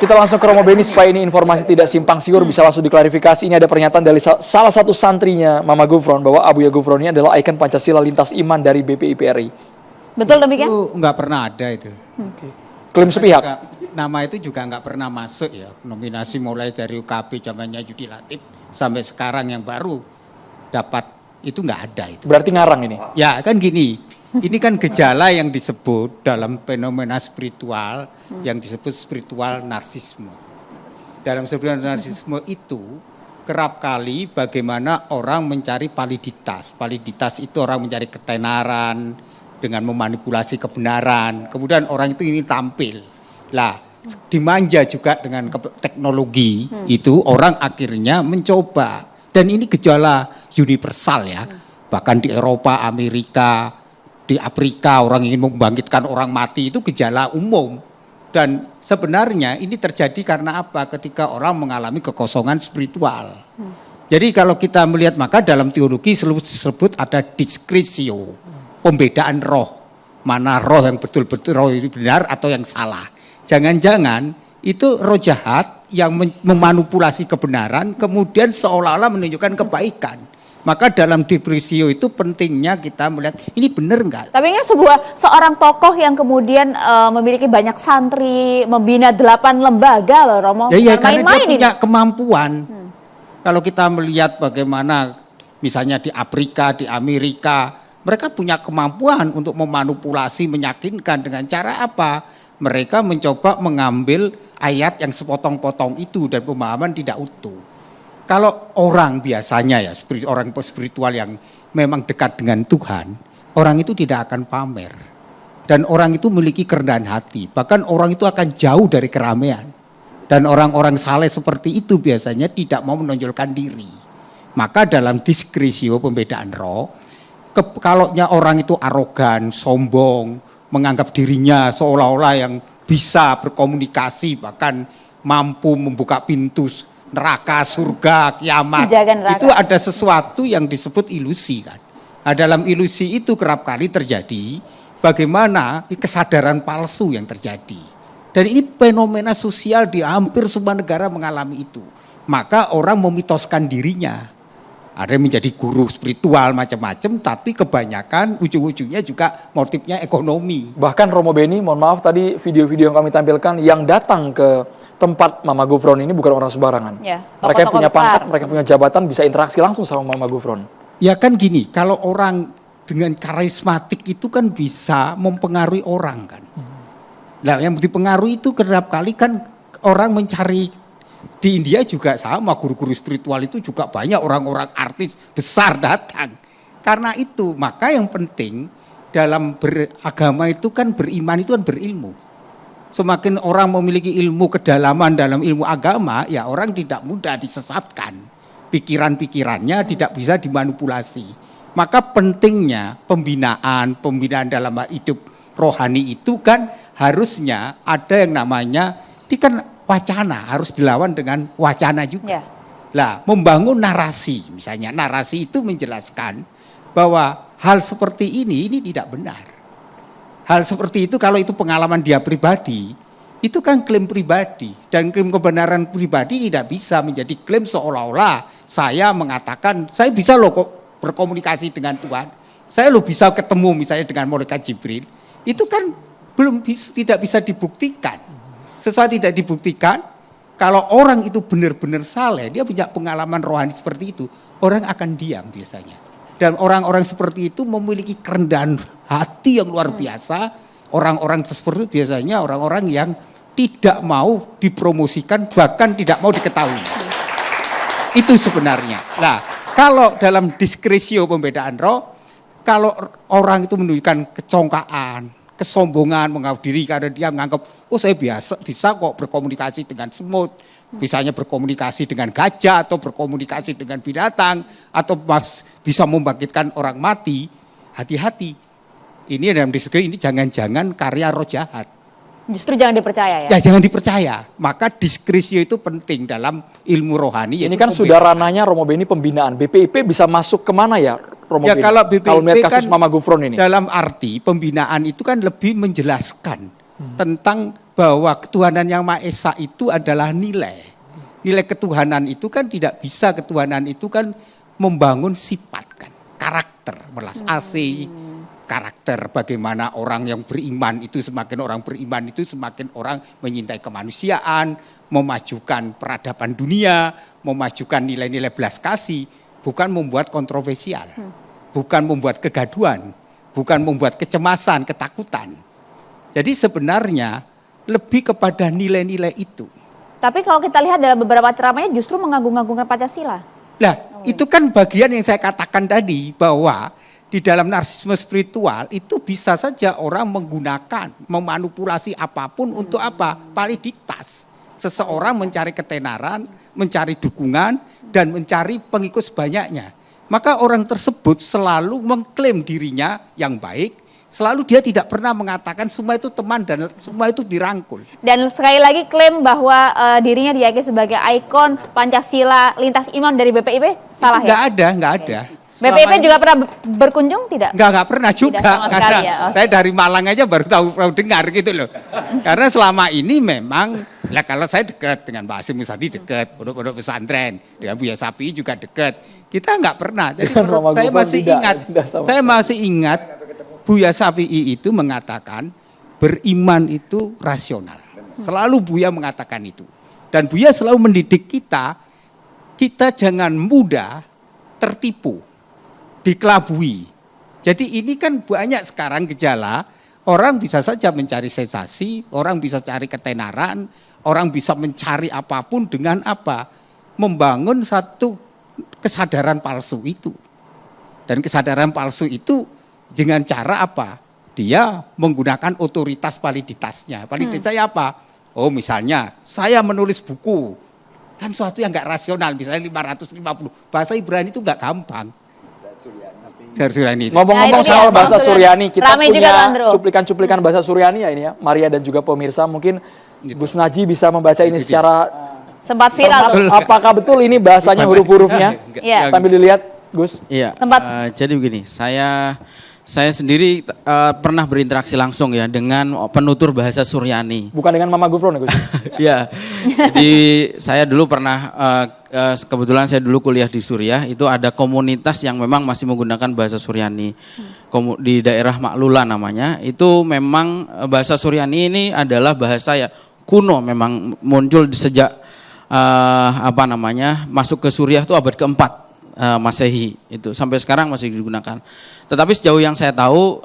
Kita langsung ke Romo Beni supaya ini informasi tidak simpang siur, bisa langsung diklarifikasi. Ini ada pernyataan dari salah satu santrinya Mama Gufron bahwa Abuya Gufron ini adalah ikon Pancasila lintas iman dari BPIP RI. Betul demikian? Itu nggak pernah ada itu. Klaim sepihak. Nama itu juga nggak pernah masuk ya. Nominasi mulai dari UKP zamannya Yudi Latif sampai sekarang yang baru dapat itu nggak ada itu. Berarti ngarang ini? Ya kan gini, ini kan gejala yang disebut dalam fenomena spiritual yang disebut spiritual narsisme. Dalam spiritual narsisme itu kerap kali bagaimana orang mencari validitas. Validitas itu orang mencari ketenaran dengan memanipulasi kebenaran. Kemudian orang itu ingin tampil. Lah, dimanja juga dengan teknologi itu orang akhirnya mencoba. Dan ini gejala universal ya. Bahkan di Eropa, Amerika, di Afrika orang ingin membangkitkan orang mati itu gejala umum. Dan sebenarnya ini terjadi karena apa? Ketika orang mengalami kekosongan spiritual. Jadi kalau kita melihat maka dalam teologi disebut ada diskresio, pembedaan roh. Mana roh yang betul-betul roh itu benar atau yang salah. Jangan-jangan itu roh jahat yang memanipulasi kebenaran kemudian seolah-olah menunjukkan kebaikan. Maka dalam depresio itu pentingnya kita melihat ini benar enggak? Tapi kan seorang tokoh yang kemudian memiliki banyak santri, membina 8 lembaga loh Romo. Ya karena dia punya kemampuan. Kalau kita melihat bagaimana misalnya di Afrika, di Amerika, mereka punya kemampuan untuk memanipulasi, meyakinkan dengan cara apa? Mereka mencoba mengambil ayat yang sepotong-potong itu dan pemahaman tidak utuh. Kalau orang biasanya ya, orang spiritual yang memang dekat dengan Tuhan, orang itu tidak akan pamer. Dan orang itu memiliki kerendahan hati, bahkan orang itu akan jauh dari keramaian. Dan orang-orang saleh seperti itu biasanya tidak mau menonjolkan diri. Maka dalam diskresio pembedaan roh, kalaunya orang itu arogan, sombong, menganggap dirinya seolah-olah yang bisa berkomunikasi, bahkan mampu membuka pintu neraka, surga, kiamat, itu ada sesuatu yang disebut ilusi kan. Nah, dalam ilusi itu kerap kali terjadi bagaimana kesadaran palsu yang terjadi. Dan ini fenomena sosial di hampir semua negara mengalami itu. Maka orang memitoskan dirinya. Ada yang menjadi guru spiritual macam-macam, tapi kebanyakan ujung-ujungnya juga motifnya ekonomi. Bahkan Romo Beni, mohon maaf tadi video-video yang kami tampilkan, yang datang ke tempat Mama Gufron ini bukan orang sembarangan. Ya, mereka punya pangkat, mereka punya jabatan, bisa interaksi langsung sama Mama Gufron. Ya kan gini, kalau orang dengan karismatik itu kan bisa mempengaruhi orang kan. Nah yang dipengaruhi itu kerap kali kan orang mencari. Di India juga sama, guru-guru spiritual itu juga banyak orang-orang artis besar datang. Karena itu, maka yang penting dalam beragama itu kan beriman itu kan berilmu. Semakin orang memiliki ilmu kedalaman dalam ilmu agama, ya orang tidak mudah disesatkan. Pikiran-pikirannya tidak bisa dimanipulasi. Maka pentingnya pembinaan dalam hidup rohani itu kan harusnya ada yang namanya, ini kan wacana harus dilawan dengan wacana juga. Lah, membangun narasi, misalnya narasi itu menjelaskan bahwa hal seperti ini tidak benar. Hal seperti itu kalau itu pengalaman dia pribadi, itu kan klaim pribadi dan klaim kebenaran pribadi tidak bisa menjadi klaim seolah-olah saya mengatakan saya bisa loh kok berkomunikasi dengan Tuhan. Saya loh bisa ketemu misalnya dengan malaikat Jibril. Itu kan tidak bisa dibuktikan. Sesuatu tidak dibuktikan, kalau orang itu benar-benar saleh, dia punya pengalaman rohani seperti itu, orang akan diam biasanya. Dan orang-orang seperti itu memiliki kerendahan hati yang luar biasa. Orang-orang seperti itu biasanya orang-orang yang tidak mau dipromosikan, bahkan tidak mau diketahui. Itu sebenarnya. Nah, kalau dalam diskresio pembedaan roh, kalau orang itu menunjukkan kecongkaan, kesombongan, menganggap diri karena dia menganggap, oh saya bisa kok berkomunikasi dengan semut, misalnya berkomunikasi dengan gajah atau berkomunikasi dengan binatang, atau bisa membangkitkan orang mati, hati-hati. Ini dalam diskusi ini jangan-jangan karya roh jahat. Justru jangan dipercaya ya? Ya jangan dipercaya. Maka diskresio itu penting dalam ilmu rohani. Ini kan sudah ranahnya Romo Beni pembinaan. BPIP bisa masuk kemana ya Romo ya, Beni? Kalau BPIP kalau melihat kasus kan Mama Gufron ini. Dalam arti pembinaan itu kan lebih menjelaskan tentang bahwa ketuhanan yang Maha Esa itu adalah nilai. Nilai ketuhanan itu kan tidak bisa, ketuhanan itu kan membangun sifat kan, karakter, melas asih, karakter bagaimana orang yang beriman itu, semakin orang beriman itu semakin orang menyintai kemanusiaan, memajukan peradaban dunia, memajukan nilai-nilai belas kasih, bukan membuat kontroversial, bukan membuat kegaduhan, bukan membuat kecemasan, ketakutan. Jadi sebenarnya lebih kepada nilai-nilai itu. Tapi kalau kita lihat dalam beberapa ceramahnya justru mengagung-agungkan Pancasila. Nah, itu kan bagian yang saya katakan tadi, bahwa di dalam narsisme spiritual itu bisa saja orang menggunakan, memanipulasi apapun untuk apa? Validitas. Seseorang mencari ketenaran, mencari dukungan, dan mencari pengikut sebanyaknya. Maka orang tersebut selalu mengklaim dirinya yang baik, selalu dia tidak pernah mengatakan semua itu teman dan semua itu dirangkul. Dan sekali lagi klaim bahwa dirinya diyakini sebagai ikon Pancasila lintas iman dari BPIP, salah itu ya? Nggak ada. BPIP juga pernah berkunjung tidak? Nggak pernah juga, sama karena sekali ya? saya dari Malang aja baru tahu dengar gitu loh. Karena selama ini memang, lah kalau saya dekat dengan Mbak Hasim Musadi dekat, pondok-pondok pesantren, dengan Buya Sapi juga dekat. Kita nggak pernah, jadi saya masih ingat Buya Syafi'i itu mengatakan beriman itu rasional. Selalu Buya mengatakan itu. Dan Buya selalu mendidik kita jangan mudah tertipu, dikelabui. Jadi ini kan banyak sekarang gejala, orang bisa saja mencari sensasi, orang bisa cari ketenaran, orang bisa mencari apapun dengan apa? Membangun satu kesadaran palsu itu. Dan kesadaran palsu itu dengan cara apa? Dia menggunakan otoritas validitasnya. Validitasnya apa? Oh misalnya, saya menulis buku. Kan suatu yang nggak rasional, misalnya 550. Bahasa Ibrani itu nggak gampang. Ngomong-ngomong soal bahasa Suryani, kita Rame punya cuplikan-cuplikan bahasa Suryani ya ini ya. Maria dan juga pemirsa, mungkin Gus Naji bisa membaca ini secara sempat viral. Apakah betul ini bahasanya huruf-hurufnya? Sambil dilihat, Gus. Iya. Jadi begini, saya sendiri pernah berinteraksi langsung ya dengan penutur bahasa Suryani. Bukan dengan Mama Gufron ya Gus? Iya. Jadi saya dulu pernah, kebetulan saya dulu kuliah di Suriah, itu ada komunitas yang memang masih menggunakan bahasa Suryani. Di daerah Maklula namanya, itu memang bahasa Suryani ini adalah bahasa ya kuno, memang muncul sejak masuk ke Suriah itu abad keempat. Masehi itu sampai sekarang masih digunakan. Tetapi sejauh yang saya tahu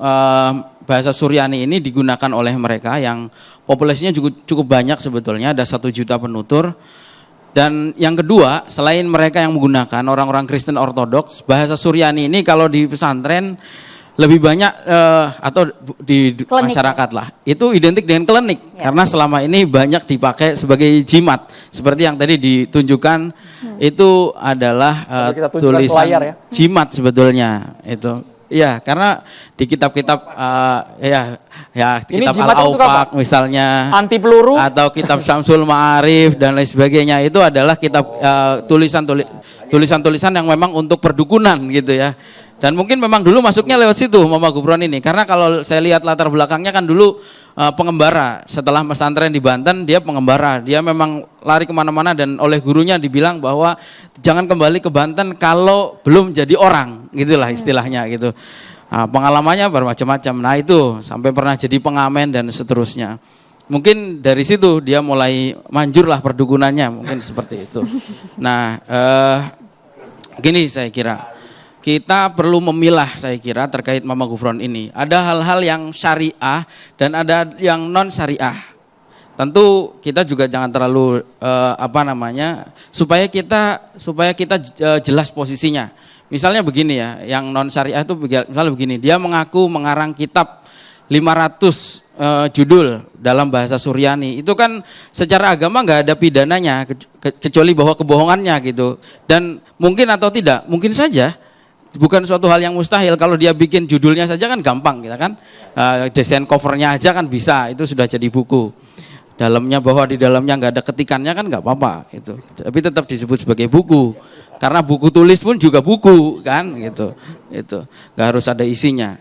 bahasa Suryani ini digunakan oleh mereka yang populasinya cukup banyak sebetulnya, ada 1 juta penutur. Dan yang kedua, selain mereka yang menggunakan orang-orang Kristen Ortodoks, bahasa Suryani ini kalau di pesantren lebih banyak atau di masyarakat lah, itu identik dengan klinik karena selama ini banyak dipakai sebagai jimat seperti yang tadi ditunjukkan itu adalah tulisan jimat sebetulnya itu ya, karena di kitab-kitab kitab Al-Awfaq misalnya anti peluru atau kitab Syamsul Ma'arif dan lain sebagainya itu adalah kitab tulisan-tulisan yang memang untuk perdukunan gitu ya. Dan mungkin memang dulu masuknya lewat situ Mama Gufron ini, karena kalau saya lihat latar belakangnya kan dulu pengembara. Setelah pesantren di Banten dia pengembara, dia memang lari kemana-mana dan oleh gurunya dibilang bahwa jangan kembali ke Banten kalau belum jadi orang, gitulah istilahnya gitu. Pengalamannya bermacam-macam. Nah itu sampai pernah jadi pengamen dan seterusnya. Mungkin dari situ dia mulai manjurlah perdukunannya, mungkin seperti itu. Nah gini saya kira. Kita perlu memilah saya kira terkait Mama Gufron ini. Ada hal-hal yang syariah dan ada yang non syariah. Tentu kita juga jangan terlalu supaya kita jelas posisinya. Misalnya begini ya, yang non syariah itu misalnya begini, dia mengaku mengarang kitab 500 judul dalam bahasa Suryani. Itu kan secara agama nggak ada pidananya kecuali bahwa kebohongannya gitu. Dan mungkin atau tidak, mungkin saja bukan suatu hal yang mustahil. Kalau dia bikin judulnya saja kan gampang kita kan, desain covernya aja kan bisa, itu sudah jadi buku. Dalamnya bahwa di dalamnya nggak ada ketikannya kan nggak apa-apa itu, tapi tetap disebut sebagai buku karena buku tulis pun juga buku kan gitu, itu nggak harus ada isinya.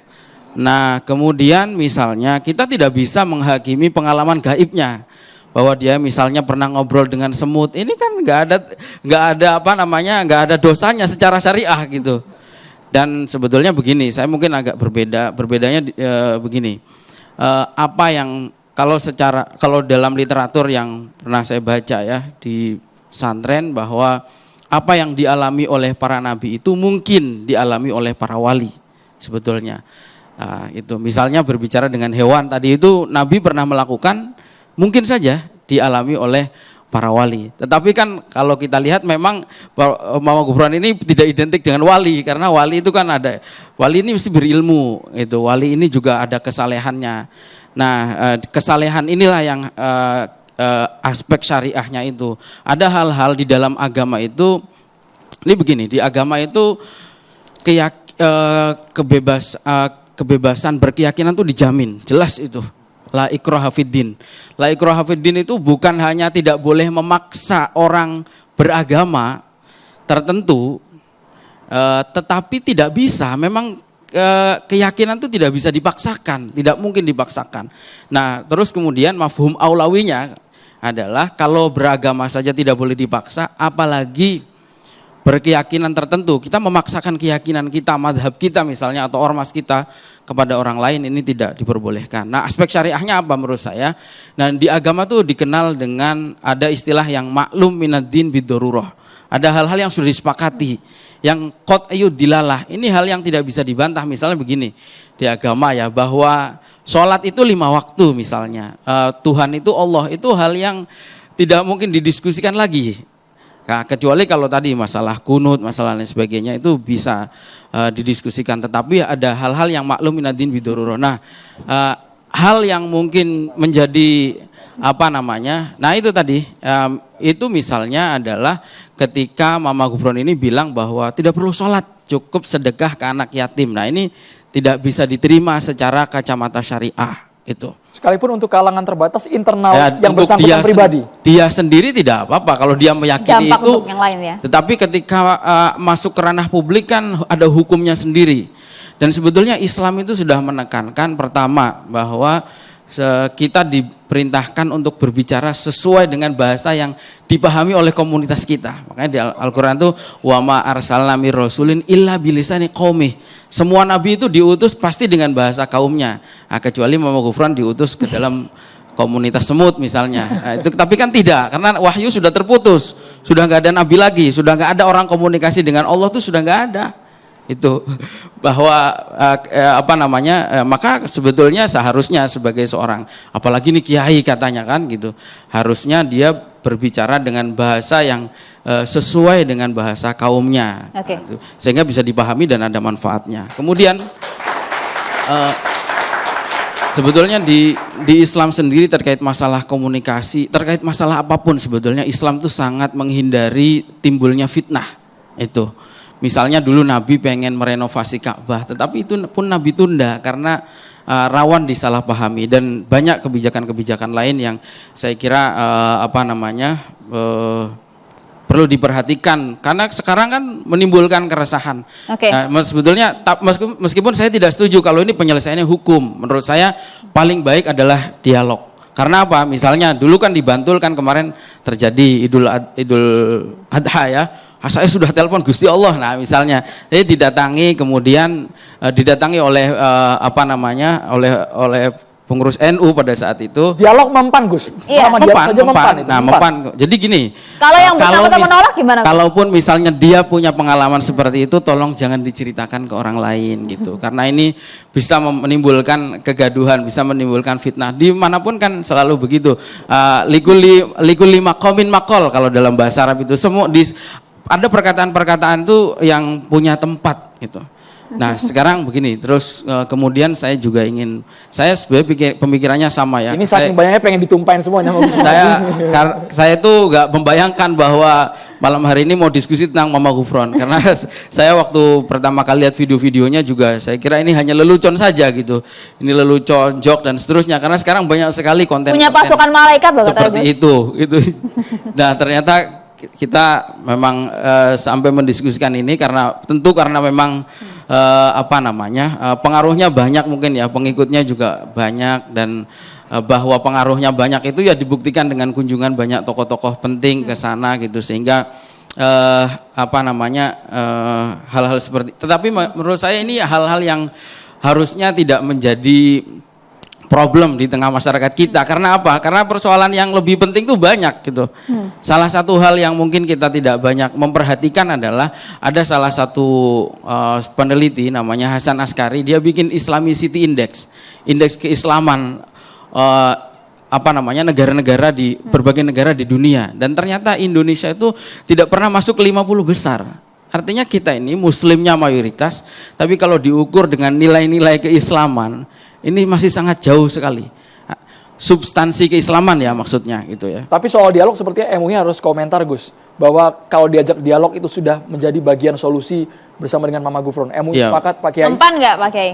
Nah, kemudian misalnya kita tidak bisa menghakimi pengalaman gaibnya, bahwa dia misalnya pernah ngobrol dengan semut. Ini kan nggak ada dosanya secara syariah gitu. Dan sebetulnya begini, saya mungkin agak berbedanya begini. Apa yang kalau dalam literatur yang pernah saya baca ya di pesantren, bahwa apa yang dialami oleh para nabi itu mungkin dialami oleh para wali sebetulnya. Itu misalnya berbicara dengan hewan tadi, itu Nabi pernah melakukan, mungkin saja dialami oleh para wali. Tetapi kan kalau kita lihat memang Mama Gufron ini tidak identik dengan wali, karena wali itu kan wali ini mesti berilmu, itu wali ini juga ada kesalehannya. Nah, kesalehan inilah yang aspek syariahnya itu. Ada hal-hal di dalam agama itu, ini begini, di agama itu kebebasan berkeyakinan itu dijamin, jelas itu. La ikraha fiddin. La ikraha fiddin itu bukan hanya tidak boleh memaksa orang beragama tertentu, tetapi tidak bisa, memang keyakinan itu tidak bisa dipaksakan, tidak mungkin dipaksakan. Nah, terus kemudian mafhum aulawinya adalah kalau beragama saja tidak boleh dipaksa, apalagi berkeyakinan tertentu. Kita memaksakan keyakinan kita, madhab kita misalnya, atau ormas kita kepada orang lain, ini tidak diperbolehkan. Nah, aspek syariahnya apa menurut saya? Nah, di agama tuh dikenal dengan ada istilah yang maklum minad-din bid-darurah. Ada hal-hal yang sudah disepakati, yang qat'iyud dilalah. Ini hal yang tidak bisa dibantah. Misalnya begini, di agama ya, bahwa sholat itu 5 waktu misalnya. Tuhan itu Allah, itu hal yang tidak mungkin didiskusikan lagi. Nah, kecuali kalau tadi masalah kunut, masalah lain sebagainya itu bisa didiskusikan. Tetapi ada hal-hal yang maklum minad-din bid-darurah. Nah, hal yang mungkin menjadi nah itu tadi, itu misalnya adalah ketika Mama Gufron ini bilang bahwa tidak perlu sholat, cukup sedekah ke anak yatim. Nah, ini tidak bisa diterima secara kacamata syariah itu. Sekalipun untuk kalangan terbatas internal ya, yang bersangkutan pribadi. Dia sendiri tidak apa-apa kalau dia meyakini dampak itu. Untuk yang lain ya. Tetapi ketika masuk ke ranah publik kan ada hukumnya sendiri. Dan sebetulnya Islam itu sudah menekankan pertama bahwa kita diperintahkan untuk berbicara sesuai dengan bahasa yang dipahami oleh komunitas kita. Makanya di Al-Quran itu wa ma arsalna mir rasulin illa bilisani qaumih. Semua nabi itu diutus pasti dengan bahasa kaumnya. Nah, kecuali Mama Gufron diutus ke dalam komunitas semut misalnya. Nah, itu tapi kan tidak, karena wahyu sudah terputus, sudah nggak ada nabi lagi, sudah nggak ada orang komunikasi dengan Allah tuh sudah nggak ada. Itu bahwa maka sebetulnya seharusnya sebagai seorang, apalagi ini kiai katanya kan gitu, harusnya dia berbicara dengan bahasa yang sesuai dengan bahasa kaumnya, gitu, sehingga bisa dipahami dan ada manfaatnya. Kemudian sebetulnya di Islam sendiri terkait masalah komunikasi, terkait masalah apapun sebetulnya Islam tuh sangat menghindari timbulnya fitnah itu. Misalnya dulu Nabi pengen merenovasi Ka'bah, tetapi itu pun Nabi tunda karena rawan disalahpahami, dan banyak kebijakan-kebijakan lain yang saya kira perlu diperhatikan karena sekarang kan menimbulkan keresahan. Nah, sebetulnya meskipun saya tidak setuju kalau ini penyelesaiannya hukum, menurut saya paling baik adalah dialog. Karena apa? Misalnya dulu kan di Bantul kan kemarin terjadi Idul Adha ya. Saya sudah telepon Gusti Allah. Nah, misalnya saya didatangi, kemudian didatangi oleh oleh pengurus NU pada saat itu. Dialog mempan, Gus. Iya. Mempan. Nah, mempan. Jadi gini. Kalau yang bersangkutan menolak gimana? Kalaupun misalnya dia punya pengalaman seperti itu, tolong jangan diceritakan ke orang lain gitu. Karena ini bisa menimbulkan kegaduhan, bisa menimbulkan fitnah. Dimanapun kan selalu begitu. Likuli maqamin maqal kalau dalam bahasa Arab itu semua ada perkataan-perkataan itu yang punya tempat gitu. Nah, sekarang begini, terus kemudian saya juga saya sebenarnya pemikirannya sama ya. Ini saking banyaknya pengen ditumpahin semuanya. Saya tuh nggak membayangkan bahwa malam hari ini mau diskusi tentang Mama Gufron, karena saya waktu pertama kali lihat video-videonya juga saya kira ini hanya lelucon saja gitu. Ini lelucon, jok dan seterusnya, karena sekarang banyak sekali konten punya pasukan malaikat loh seperti itu. Nah, ternyata kita memang sampai mendiskusikan ini karena memang pengaruhnya banyak mungkin ya, pengikutnya juga banyak, dan bahwa pengaruhnya banyak itu ya dibuktikan dengan kunjungan banyak tokoh-tokoh penting ke sana gitu, sehingga hal-hal seperti, tetapi menurut saya ini hal-hal yang harusnya tidak menjadi problem di tengah masyarakat kita. Karena apa? Karena persoalan yang lebih penting itu banyak gitu. Salah satu hal yang mungkin kita tidak banyak memperhatikan adalah ada salah satu peneliti namanya Hasan Askari, dia bikin Islamicity Index, indeks keislaman negara-negara di berbagai negara di dunia, dan ternyata Indonesia itu tidak pernah masuk 50 besar. Artinya kita ini muslimnya mayoritas, tapi kalau diukur dengan nilai-nilai keislaman ini masih sangat jauh sekali. Substansi keislaman ya maksudnya gitu ya. Tapi soal dialog sepertinya MUI harus komentar, Gus, bahwa kalau diajak dialog itu sudah menjadi bagian solusi bersama dengan Mama Gufron. MUI sepakat, Pak Kiai? Mempan nggak, Pak Kiai?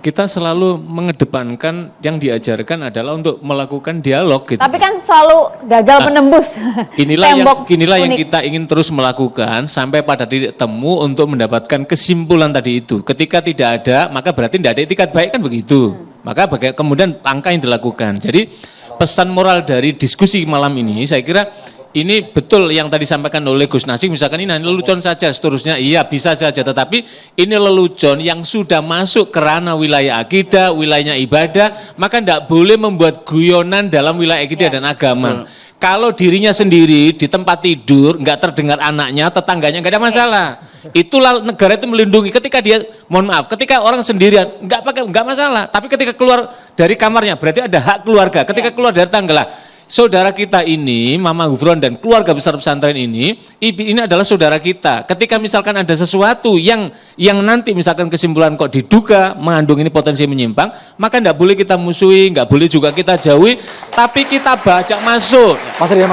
Kita selalu mengedepankan yang diajarkan adalah untuk melakukan dialog gitu. Tapi kan selalu gagal menembus inilah yang kita ingin terus melakukan sampai pada titik temu untuk mendapatkan kesimpulan tadi itu. Ketika tidak ada, maka berarti tidak ada itikat baik, kan begitu. Maka kemudian langkah yang dilakukan. Jadi pesan moral dari diskusi malam ini, saya kira ini betul yang tadi disampaikan oleh Gus Nasih, misalkan ini hanya lelucon saja, seterusnya iya bisa saja, tetapi ini lelucon yang sudah masuk ke ranah wilayah akidah, wilayahnya ibadah, maka tidak boleh membuat guyonan dalam wilayah akidah dan agama. Kalau dirinya sendiri di tempat tidur, nggak terdengar anaknya, tetangganya, nggak ada masalah. Itulah negara itu melindungi. Ketika dia, mohon maaf, ketika orang sendirian, nggak masalah. Tapi ketika keluar dari kamarnya, berarti ada hak keluarga. Ketika keluar dari tangga lah, saudara kita ini, Mama Gufron dan keluarga besar pesantren ini adalah saudara kita. Ketika misalkan ada sesuatu yang nanti misalkan kesimpulan kok diduga mengandung ini potensi menyimpang, maka tidak boleh kita musuhi, nggak boleh juga kita jauhi, tapi kita bajak masuk.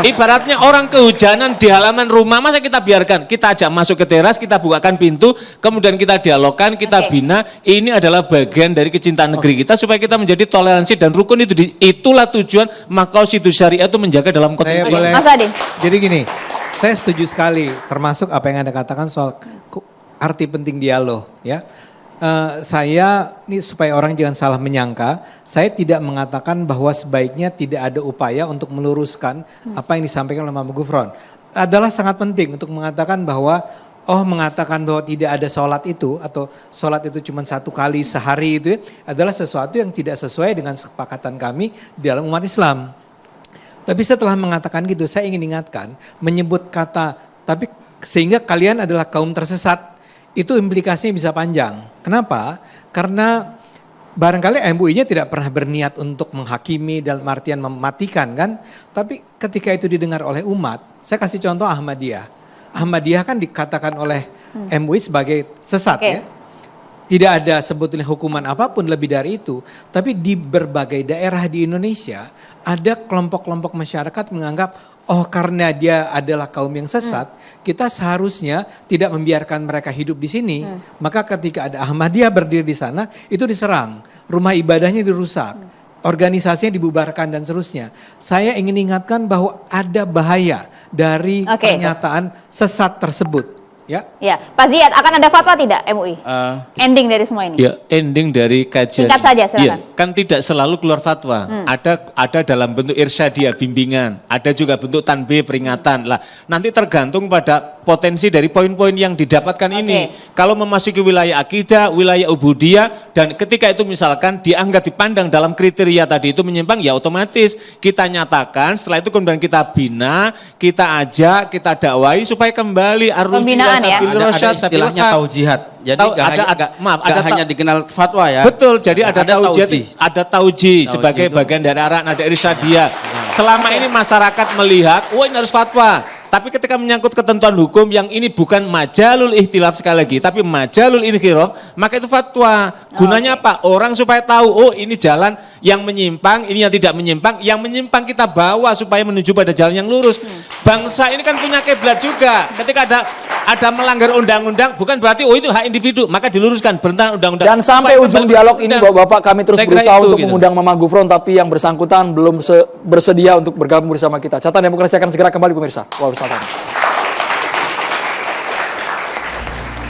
Ibaratnya orang kehujanan di halaman rumah, masa kita biarkan? Kita ajak masuk ke teras, kita bukakan pintu, kemudian kita dialogkan, kita bina. Ini adalah bagian dari kecintaan negeri kita supaya kita menjadi toleransi dan rukun itu. Itulah tujuan Maqasidus Syariah itu menjaga dalam konteks. Mas Adi. Jadi gini, saya setuju sekali, termasuk apa yang Anda katakan soal arti penting dialog, ya. Saya ini supaya orang jangan salah menyangka, saya tidak mengatakan bahwa sebaiknya tidak ada upaya untuk meluruskan apa yang disampaikan oleh Mama Gufron. Adalah sangat penting untuk mengatakan bahwa mengatakan bahwa tidak ada sholat itu atau sholat itu cuma satu kali sehari itu adalah sesuatu yang tidak sesuai dengan kesepakatan kami di dalam umat Islam. Tapi setelah mengatakan gitu, saya ingin ingatkan, menyebut kata, tapi sehingga kalian adalah kaum tersesat, itu implikasinya bisa panjang. Kenapa? Karena barangkali MUI-nya tidak pernah berniat untuk menghakimi dalam artian mematikan kan, tapi ketika itu didengar oleh umat, saya kasih contoh Ahmadiyah. Ahmadiyah kan dikatakan oleh MUI sebagai sesat ya. Tidak ada sebetulnya hukuman apapun lebih dari itu. Tapi di berbagai daerah di Indonesia ada kelompok-kelompok masyarakat menganggap karena dia adalah kaum yang sesat, kita seharusnya tidak membiarkan mereka hidup di sini. Maka ketika ada Ahmadiyah berdiri di sana, itu diserang. Rumah ibadahnya dirusak. Organisasinya dibubarkan dan seterusnya. Saya ingin ingatkan bahwa ada bahaya dari pernyataan sesat tersebut. Ya, Pak Ziyad, akan ada fatwa tidak MUI? Ending dari semua ini? Ya, ending dari kajian. Singkat saja, silakan. Ya, kan tidak selalu keluar fatwa. Ada dalam bentuk irsyadiyah, bimbingan. Ada juga bentuk tanbih, peringatan. Lah, nanti tergantung pada potensi dari poin-poin yang didapatkan ini. Kalau memasuki wilayah akidah, wilayah ubudiyah, dan ketika itu misalkan dianggap dipandang dalam kriteria tadi itu menyimpang, ya otomatis kita nyatakan. Setelah itu kemudian kita bina, kita ajak, kita dakwai supaya kembali pembinaan ya. Ada istilahnya taujihat. Jadi nggak hanya dikenal fatwa ya. Betul, jadi ada tauji sebagai bagian dari arahan, ada irsyadiyah. Selama ini masyarakat melihat, ini harus fatwa. Tapi ketika menyangkut ketentuan hukum yang ini bukan majalul ihtilaf sekali lagi, tapi majalul inhiraf, maka itu fatwa. Gunanya apa? Orang supaya tahu, ini jalan yang menyimpang, ini yang tidak menyimpang. Yang menyimpang kita bawa supaya menuju pada jalan yang lurus. Bangsa ini kan punya kiblat juga. Ketika ada melanggar undang-undang, bukan berarti itu hak individu, maka diluruskan bertentangan undang-undang. Dan sampai ujung dialog ini Bapak kami terus berusaha untuk mengundang Mama Gufron, tapi yang bersangkutan belum bersedia untuk bergabung bersama kita. Catatan Demokrasi akan segera kembali pemirsa. Wassalamualaikum.